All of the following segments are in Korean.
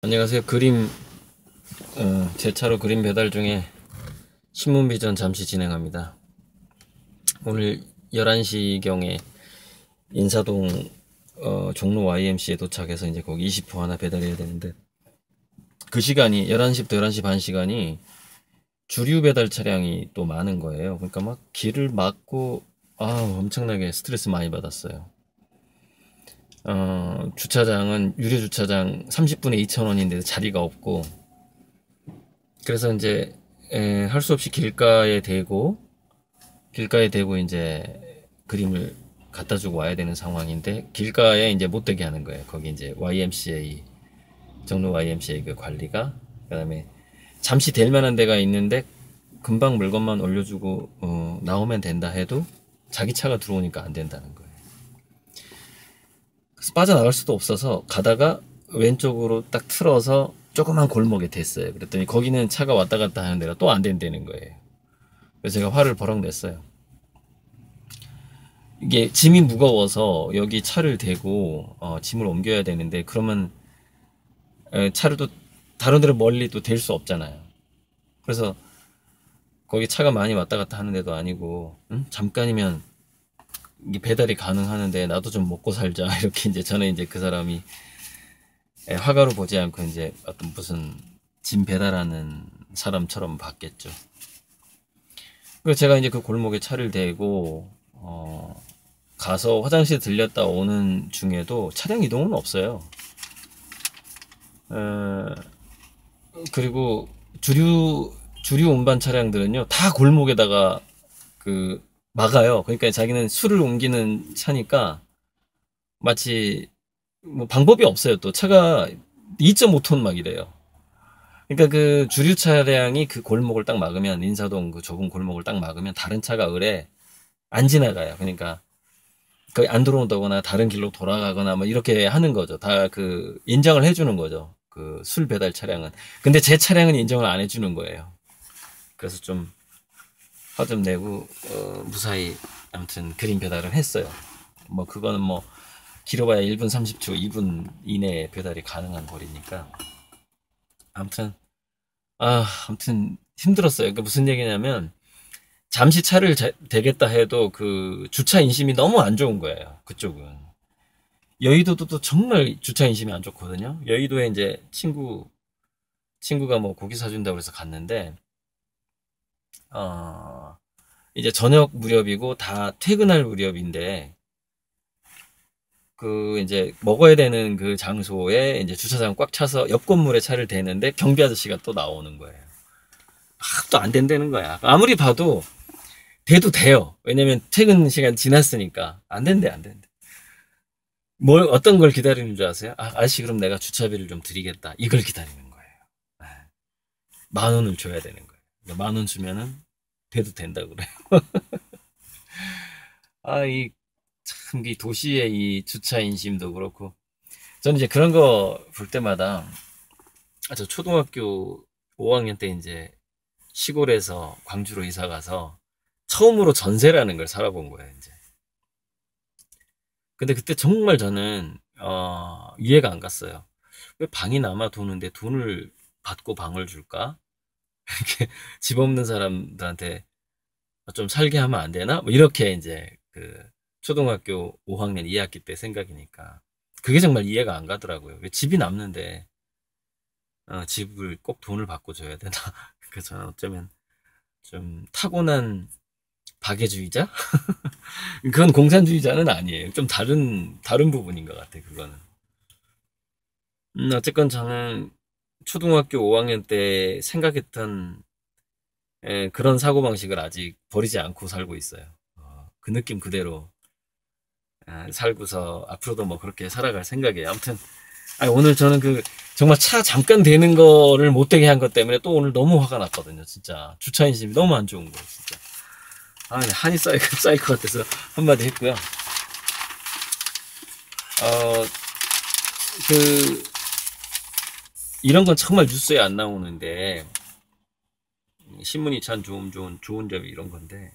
안녕하세요. 제 차로 그림 배달 중에 신문비전 잠시 진행합니다. 오늘 11시경에 인사동 종로 YMC에 도착해서 이제 거기 20호 하나 배달해야 되는데, 그 시간이 11시부터 11시 반 시간이 주류 배달 차량이 또 많은 거예요. 그러니까 막 길을 막고 엄청나게 스트레스 많이 받았어요. 주차장은 유료 주차장 30분에 2,000원인데 자리가 없고, 그래서 이제 할 수 없이 길가에 대고 이제 그림을 갖다 주고 와야 되는 상황인데, 길가에 이제 못 되게 하는 거예요. 거기 이제 YMCA, 종로 YMCA 그 관리가. 그다음에 잠시 될 만한 데가 있는데 금방 물건만 올려주고 나오면 된다 해도 자기 차가 들어오니까 안 된다는 거예요. 그래서 빠져나갈 수도 없어서 가다가 왼쪽으로 딱 틀어서 조그만 골목에 댔어요. 그랬더니 거기는 차가 왔다 갔다 하는 데가 또 안 된다는 거예요. 그래서 제가 화를 버럭 냈어요. 이게 짐이 무거워서 여기 차를 대고 짐을 옮겨야 되는데, 그러면 차를 또 다른 데로 멀리 또 댈 수 없잖아요. 그래서 거기 차가 많이 왔다 갔다 하는 데도 아니고, 응? 잠깐이면 이게 배달이 가능하는데 나도 좀 먹고 살자 이렇게 이제 저는 이제 그 사람이 화가로 보지 않고 이제 어떤 무슨 짐 배달하는 사람처럼 봤겠죠. 그래서 제가 이제 그 골목에 차를 대고 가서 화장실 들렸다 오는 중에도 차량 이동은 없어요. 어, 그리고 주류 운반 차량들은요 다 골목에다가 그 막아요. 그러니까 자기는 술을 옮기는 차니까 마치 뭐 방법이 없어요. 또 차가 2.5톤 막 이래요. 그러니까 그 주류 차량이 그 골목을 딱 막으면, 인사동 그 좁은 골목을 딱 막으면 다른 차가 을에 안 지나가요. 그러니까 거의 안 들어온다거나 다른 길로 돌아가거나 뭐 이렇게 하는 거죠. 다 그 인정을 해주는 거죠. 그 술 배달 차량은. 근데 제 차량은 인정을 안 해주는 거예요. 그래서 좀 화 좀 내고 무사히 아무튼 그림 배달을 했어요. 뭐 그거는 뭐 길어봐야 1분 30초, 2분 이내에 배달이 가능한 거리니까. 아무튼 아무튼 힘들었어요. 그 무슨 얘기냐면, 잠시 차를 대겠다 해도 그 주차 인심이 너무 안 좋은 거예요. 그쪽은. 여의도도 또 정말 주차 인심이 안 좋거든요. 여의도에 이제 친구가 뭐 고기 사준다고 해서 갔는데, 어, 이제 저녁 무렵이고 다 퇴근할 무렵인데, 그 이제 먹어야 되는 그 장소에 이제 주차장 꽉 차서 옆 건물에 차를 대는데 경비 아저씨가 또 나오는 거예요. 또 안 된다는 거야. 아무리 봐도 돼도 돼요. 왜냐면 퇴근 시간 지났으니까. 안 된대, 안 된대. 어떤 걸 기다리는 줄 아세요? 아저씨, 그럼 내가 주차비를 좀 드리겠다. 이걸 기다리는 거예요. 네. 10,000원을 줘야 되는 거예요. 10,000원 주면은 돼도 된다 그래요. 참, 이 도시의 이 주차 인심도 그렇고. 저는 이제 그런 거 볼 때마다, 저 초등학교 5학년 때 이제 시골에서 광주로 이사 가서 처음으로 전세라는 걸 살아본 거예요, 이제. 근데 그때 정말 저는 이해가 안 갔어요. 왜 방이 남아 도는데 돈을 받고 방을 줄까? 이렇게 집 없는 사람들한테 좀 살게 하면 안 되나? 뭐 이렇게 이제 그 초등학교 5학년 2학기 때 생각이니까 그게 정말 이해가 안 가더라고요. 왜 집이 남는데 집을 꼭 돈을 받고 줘야 되나? 그래서 저는 어쩌면 좀 타고난 박애주의자? 그건 공산주의자는 아니에요. 좀 다른 부분인 것 같아, 그거는. 어쨌건 저는 초등학교 5학년 때 생각했던 그런 사고방식을 아직 버리지 않고 살고 있어요. 그 느낌 그대로 살고서 앞으로도 뭐 그렇게 살아갈 생각이에요. 아무튼, 오늘 저는 그 정말 차 잠깐 대는 거를 못 되게 한 것 때문에 또 오늘 너무 화가 났거든요, 진짜. 주차 인심이 너무 안 좋은 거예요, 진짜. 한이 쌓일 것 같아서 한마디 했고요. 어, 그, 이런 건 정말 뉴스에 안 나오는데, 신문이 참 좋은 점이 이런 건데,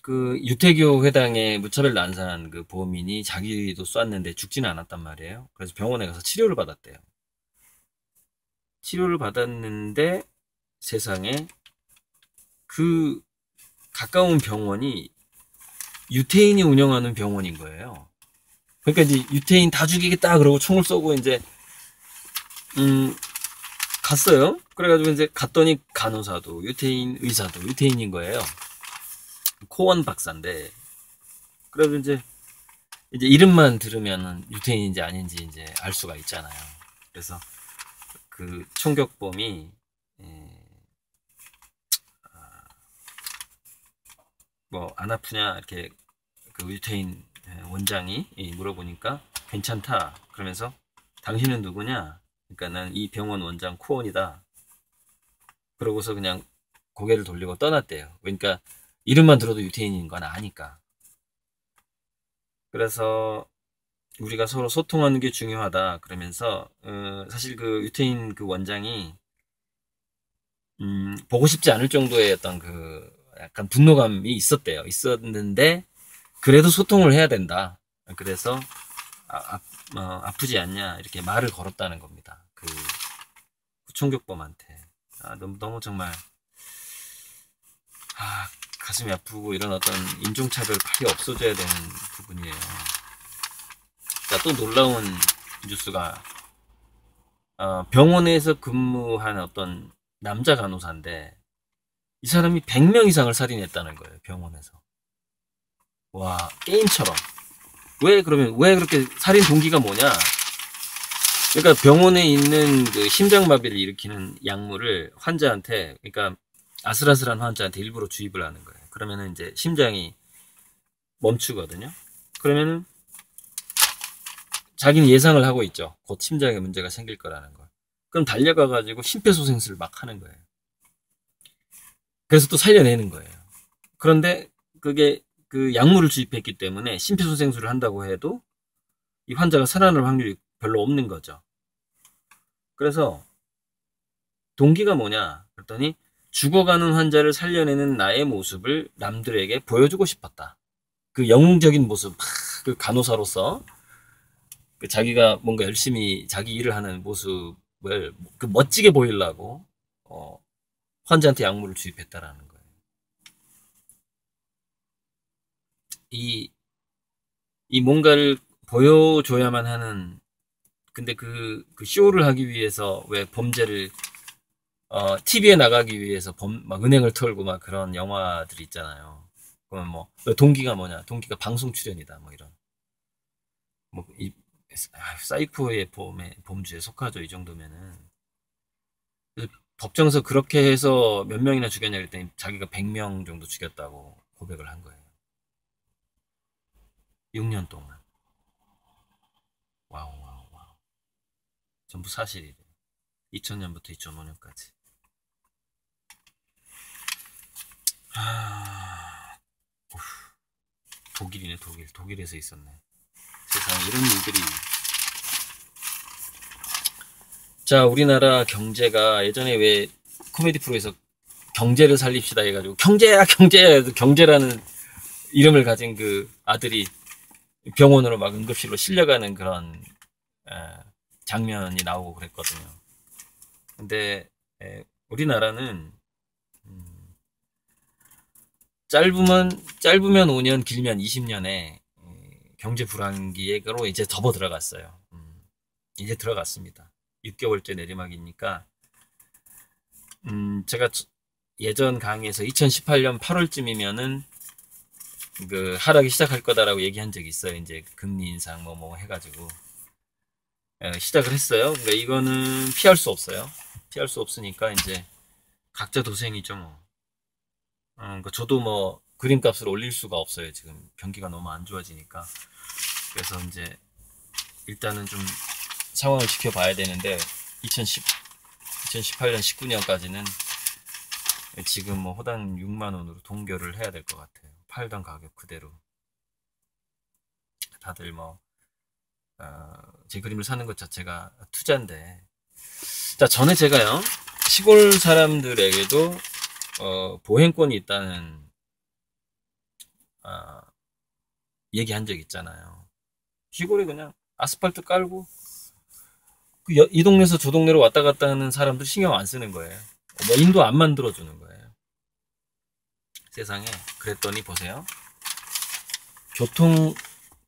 그, 유태교 회당에 무차별 난사한 그 범인이 자기도 쐈는데 죽지는 않았단 말이에요. 그래서 병원에 가서 치료를 받았대요. 치료를 받았는데 세상에 그 가까운 병원이 유태인이 운영하는 병원인 거예요. 그러니까 이제 유태인 다 죽이겠다 그러고 총을 쏘고 이제 갔어요. 그래가지고 이제 갔더니 간호사도 유태인, 의사도 유태인인 거예요. 코원 박사인데. 그래서 이제 이름만 들으면은 유태인인지 아닌지 이제 알 수가 있잖아요. 그래서 그 총격범이 뭐 안 아프냐 이렇게 그 유태인 원장이 물어보니까 괜찮다. 그러면서 당신은 누구냐? 그러니까 난 이 병원 원장 코원이다. 그러고서 그냥 고개를 돌리고 떠났대요. 그러니까 이름만 들어도 유태인인 건 아니까. 그래서 우리가 서로 소통하는 게 중요하다. 그러면서 사실 그 유태인 그 원장이 보고 싶지 않을 정도의 어떤 그 약간 분노감이 있었대요. 있었는데 그래도 소통을 해야 된다. 그래서 아프지 않냐 이렇게 말을 걸었다는 겁니다. 그 총격범한테. 너무 정말 가슴이 아프고 이런 어떤 인종차별 빨리 없어져야 되는 부분이에요. 자, 또 놀라운 뉴스가 병원에서 근무한 어떤 남자 간호사인데 이 사람이 100명 이상을 살인했다는 거예요. 병원에서. 와, 게임처럼. 왜 그렇게 살인 동기가 뭐냐? 그러니까 병원에 있는 그 심장마비를 일으키는 약물을 환자한테, 그러니까 아슬아슬한 환자한테 일부러 주입을 하는 거예요. 그러면은 이제 심장이 멈추거든요. 그러면은 자기는 예상을 하고 있죠. 곧 심장에 문제가 생길 거라는 걸. 그럼 달려가가지고 심폐소생술을 막 하는 거예요. 그래서 또 살려내는 거예요. 그런데 그게 그 약물을 주입했기 때문에 심폐소생술을 한다고 해도 이 환자가 살아날 확률이 별로 없는 거죠. 그래서 동기가 뭐냐? 그랬더니 죽어가는 환자를 살려내는 나의 모습을 남들에게 보여주고 싶었다. 그 영웅적인 모습, 그 간호사로서 그 자기가 뭔가 열심히 자기 일을 하는 모습을 그 멋지게 보이려고 환자한테 약물을 주입했다라는 거예요. 이 뭔가를 보여줘야만 하는, 근데 그 쇼를 하기 위해서 왜 범죄를 TV에 나가기 위해서 막 은행을 털고 막 그런 영화들 있잖아요. 그러면 뭐 동기가 뭐냐? 동기가 방송 출연이다. 뭐 이런. 뭐 사이코의 범주에 속하죠. 이 정도면은. 법정에서 그렇게 해서 몇 명이나 죽였냐 그랬더니 자기가 100명 정도 죽였다고 고백을 한 거예요. 6년 동안. 와우, 와우, 와우. 전부 사실이래. 2000년부터 2005년까지. 독일이네, 독일. 독일에서 있었네. 세상에 이런 일들이. 자, 우리나라 경제가 예전에 왜 코미디 프로에서 경제를 살립시다 해가지고 경제야, 경제야! 경제라는 이름을 가진 그 아들이 병원으로 막 응급실로 실려가는 그런 장면이 나오고 그랬거든요. 근데 우리나라는 짧으면 5년, 길면 20년에 경제 불황기로 이제 접어 들어갔어요. 이제 들어갔습니다. 6개월째 내리막이니까 제가 예전 강의에서 2018년 8월쯤이면은 그 하락이 시작할 거다라고 얘기한 적이 있어요. 이제 금리 인상 뭐 해가지고 시작을 했어요. 그러니까 이거는 피할 수 없어요. 피할 수 없으니까 이제 각자 도생이죠 뭐. 그러니까 저도 뭐 그림값을 올릴 수가 없어요. 지금 경기가 너무 안 좋아지니까. 그래서 이제 일단은 좀 상황을 지켜봐야 되는데 2018년 19년까지는 지금 뭐 호당 6만 원으로 동결을 해야 될 것 같아요. 팔던 가격 그대로. 다들 뭐 제 그림을 사는 것 자체가 투자인데. 자, 전에 제가요 시골 사람들에게도 보행권이 있다는 얘기한 적 있잖아요. 시골에 그냥 아스팔트 깔고 이 동네에서 저 동네로 왔다 갔다 하는 사람들 신경 안 쓰는 거예요. 뭐 인도 안 만들어주는 거예요. 세상에. 그랬더니 보세요.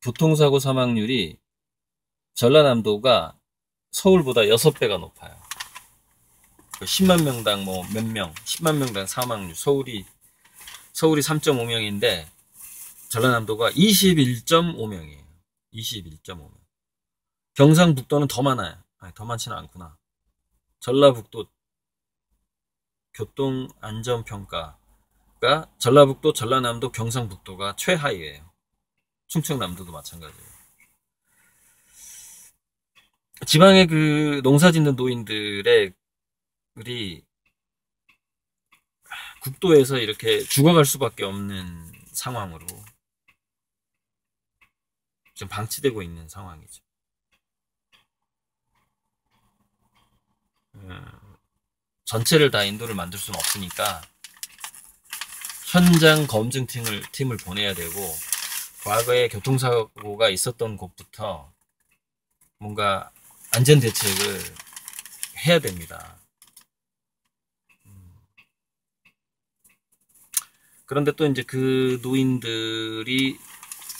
교통사고 사망률이 전라남도가 서울보다 6배가 높아요. 10만 명당 뭐 몇 명, 10만 명당 사망률. 서울이 3.5명인데 전라남도가 21.5명이에요. 21.5명. 경상북도는 더 많아요. 아니, 더 많지는 않구나. 전라북도 교통안전평가가 전라북도, 전라남도, 경상북도가 최하위예요. 충청남도도 마찬가지예요. 지방의 그 농사 짓는 노인들의 우리 국도에서 이렇게 죽어갈 수밖에 없는 상황으로 지금 방치되고 있는 상황이죠. 전체를 다 인도를 만들 수는 없으니까 현장 검증팀을 보내야 되고, 과거에 교통사고가 있었던 곳부터 뭔가 안전대책을 해야 됩니다. 그런데 또 이제 그 노인들이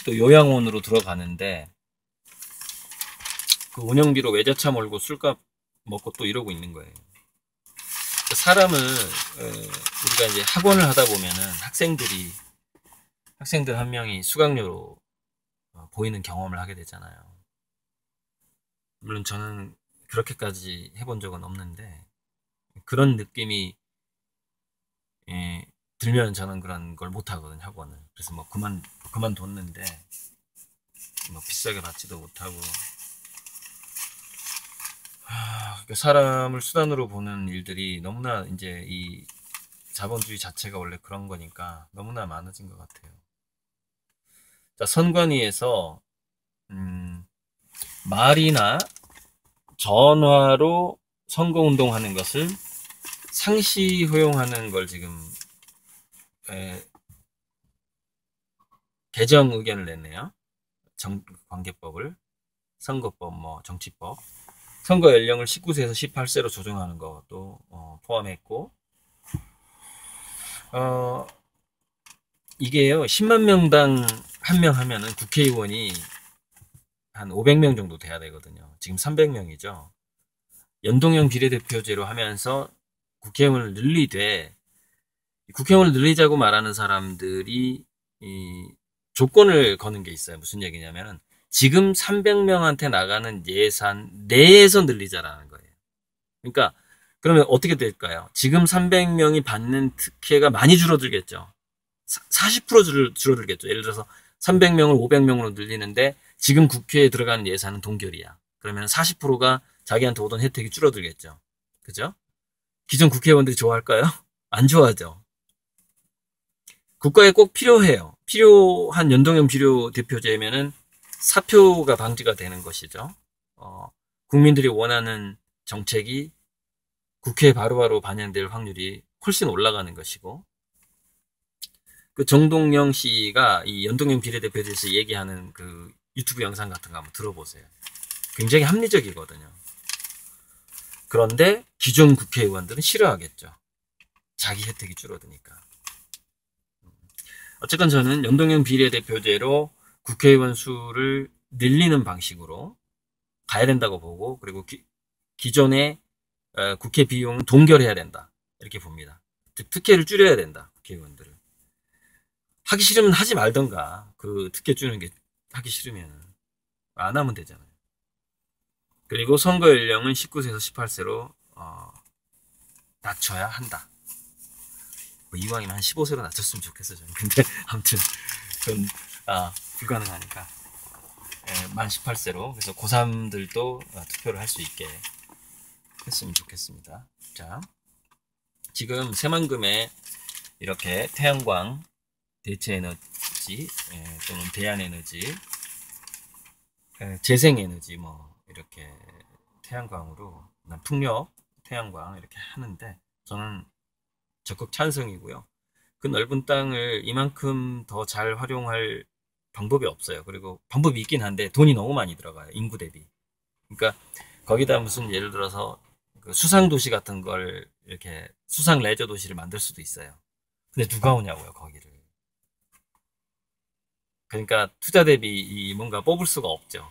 또 요양원으로 들어가는데 그 운영비로 외제차 몰고 술값 먹고 또 이러고 있는 거예요. 사람을 우리가 이제 학원을 하다 보면은 학생들 한 명이 수강료로 보이는 경험을 하게 되잖아요. 물론 저는 그렇게까지 해본 적은 없는데 그런 느낌이 들면 저는 그런 걸 못 하거든요, 학원을. 그래서 뭐 그만뒀는데 뭐 비싸게 받지도 못하고. 사람을 수단으로 보는 일들이 너무나 이제 이 자본주의 자체가 원래 그런 거니까 너무나 많아진 것 같아요. 자, 선관위에서 말이나 전화로 선거운동하는 것을 상시 허용하는 걸 지금 개정 의견을 냈네요. 관계법을, 선거법, 뭐 정치법, 선거 연령을 19세에서 18세로 조정하는 것도 포함했고, 이게요, 10만 명당 한 명 하면은 국회의원이 한 500명 정도 돼야 되거든요. 지금 300명이죠. 연동형 비례대표제로 하면서 국회의원을 늘리자고 말하는 사람들이 이 조건을 거는 게 있어요. 무슨 얘기냐면은 지금 300명한테 나가는 예산 내에서 늘리자라는 거예요. 그러니까 그러면 어떻게 될까요? 지금 300명이 받는 특혜가 많이 줄어들겠죠. 40% 줄어들겠죠. 예를 들어서 300명을 500명으로 늘리는데 지금 국회에 들어가는 예산은 동결이야. 그러면 40%가 자기한테 오던 혜택이 줄어들겠죠. 그죠? 기존 국회의원들이 좋아할까요? 안 좋아하죠. 국가에 꼭 필요해요. 필요한 연동형 비례대표제면은 사표가 방지가 되는 것이죠. 국민들이 원하는 정책이 국회에 바로바로 반영될 확률이 훨씬 올라가는 것이고, 그 정동영 씨가 이 연동형 비례대표제에서 얘기하는 그 유튜브 영상 같은 거 한번 들어보세요. 굉장히 합리적이거든요. 그런데 기존 국회의원들은 싫어하겠죠. 자기 혜택이 줄어드니까. 어쨌건 저는 연동형 비례대표제로 국회의원 수를 늘리는 방식으로 가야 된다고 보고, 그리고 기존의 국회 비용은 동결해야 된다, 이렇게 봅니다. 즉 특혜를 줄여야 된다, 국회의원들을. 하기 싫으면 하지 말던가. 그 특혜 주는 게 하기 싫으면 안 하면 되잖아요. 그리고 선거 연령은 19세에서 18세로 낮춰야 한다. 뭐 이왕이면 한 15세로 낮췄으면 좋겠어요, 저는. 근데 아무튼 그건 불가능하니까 만 18세로. 그래서 고3들도 투표를 할 수 있게 했으면 좋겠습니다. 자, 지금 새만금에 이렇게 태양광, 대체에너지, 또는 대안에너지, 재생에너지, 뭐 이렇게 태양광으로, 풍력, 태양광 이렇게 하는데 저는 적극 찬성이고요. 그 넓은 땅을 이만큼 더 잘 활용할 방법이 없어요. 그리고 방법이 있긴 한데 돈이 너무 많이 들어가요, 인구 대비. 그러니까 거기다 무슨 예를 들어서 그 수상 도시 같은 걸 이렇게 수상 레저 도시를 만들 수도 있어요. 근데 누가 오냐고요, 거기를. 그러니까 투자 대비 이 뭔가 뽑을 수가 없죠.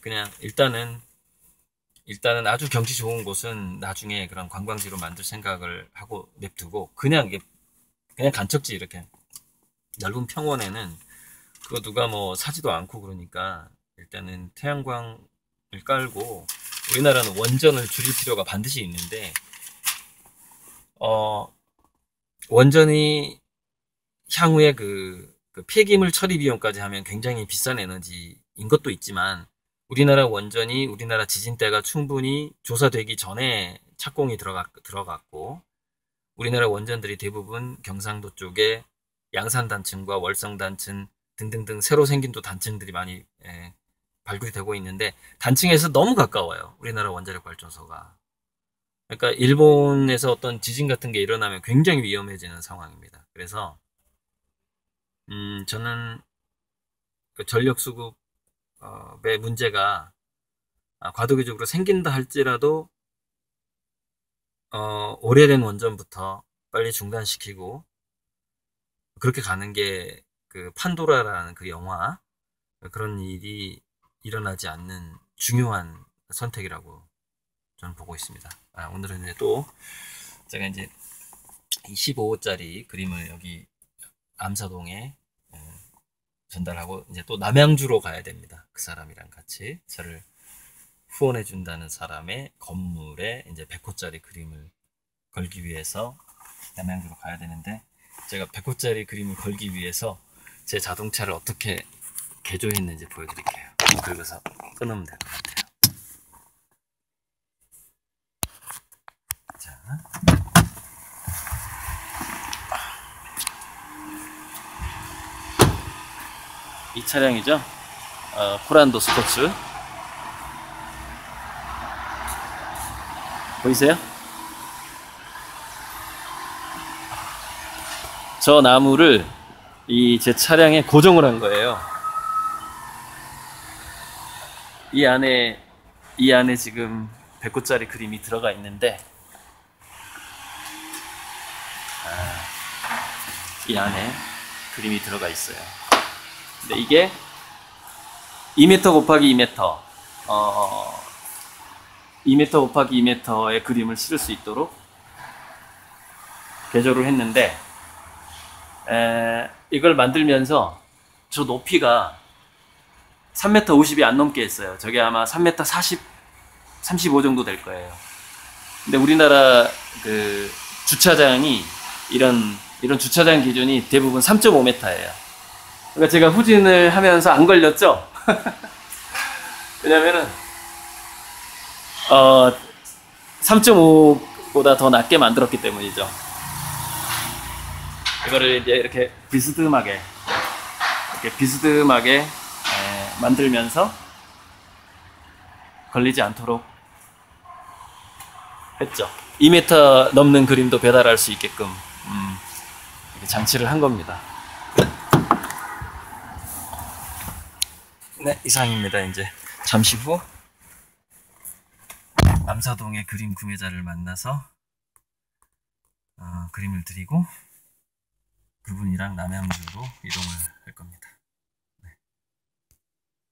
그냥 일단은 아주 경치 좋은 곳은 나중에 그런 관광지로 만들 생각을 하고 냅두고 그냥 간척지 이렇게 넓은 평원에는 그거 누가 뭐 사지도 않고 그러니까 일단은 태양광을 깔고 우리나라는 원전을 줄일 필요가 반드시 있는데 원전이 향후에 그 폐기물 처리 비용까지 하면 굉장히 비싼 에너지인 것도 있지만 우리나라 원전이 우리나라 지진대가 충분히 조사되기 전에 착공이 들어갔고 우리나라 원전들이 대부분 경상도 쪽에 양산단층과 월성단층 등등등 새로 생긴 또 단층들이 많이 발굴이 되고 있는데 단층에서 너무 가까워요. 우리나라 원자력 발전소가. 그러니까 일본에서 어떤 지진 같은 게 일어나면 굉장히 위험해지는 상황입니다. 그래서 저는 그 전력 수급의 문제가 과도기적으로 생긴다 할지라도 오래된 원전부터 빨리 중단시키고 그렇게 가는 게 그 판도라라는 그 영화 그런 일이 일어나지 않는 중요한 선택이라고 저는 보고 있습니다. 오늘은 이제 또 제가 이제 15호짜리 그림을 여기 암사동에 전달하고 이제 또 남양주로 가야 됩니다. 그 사람이랑 같이 저를 후원해 준다는 사람의 건물에 이제 100호짜리 그림을 걸기 위해서 남양주로 가야 되는데 제가 100호짜리 그림을 걸기 위해서 제 자동차를 어떻게 개조했는지 보여드릴게요. 긁어서 끊으면 될 것 같아요. 자, 이 차량이죠. 코란도 스포츠 보이세요? 저 나무를 제 차량에 고정을 한 거예요. 이 안에 지금 100호짜리 그림이 들어가 있는데 이 안에 그림이 들어가 있어요. 근데 이게 2m 곱하기 2m 2m 곱하기 2m의 그림을 실을 수 있도록 개조를 했는데 이걸 만들면서 저 높이가 3m 50이 안 넘게 했어요. 저게 아마 3m 40, 35 정도 될 거예요. 근데 우리나라 그 주차장이 이런 주차장 기준이 대부분 3.5m예요. 그러니까 제가 후진을 하면서 안 걸렸죠? 왜냐면은 3.5보다 더 낮게 만들었기 때문이죠. 이거를 이제 이렇게 비스듬하게 만들면서 걸리지 않도록 했죠. 2m 넘는 그림도 배달할 수 있게끔 이렇게 장치를 한 겁니다. 네, 이상입니다. 이제 잠시 후 암사동의 그림 구매자를 만나서 그림을 드리고 그분이랑 남양주로 이동을 할 겁니다.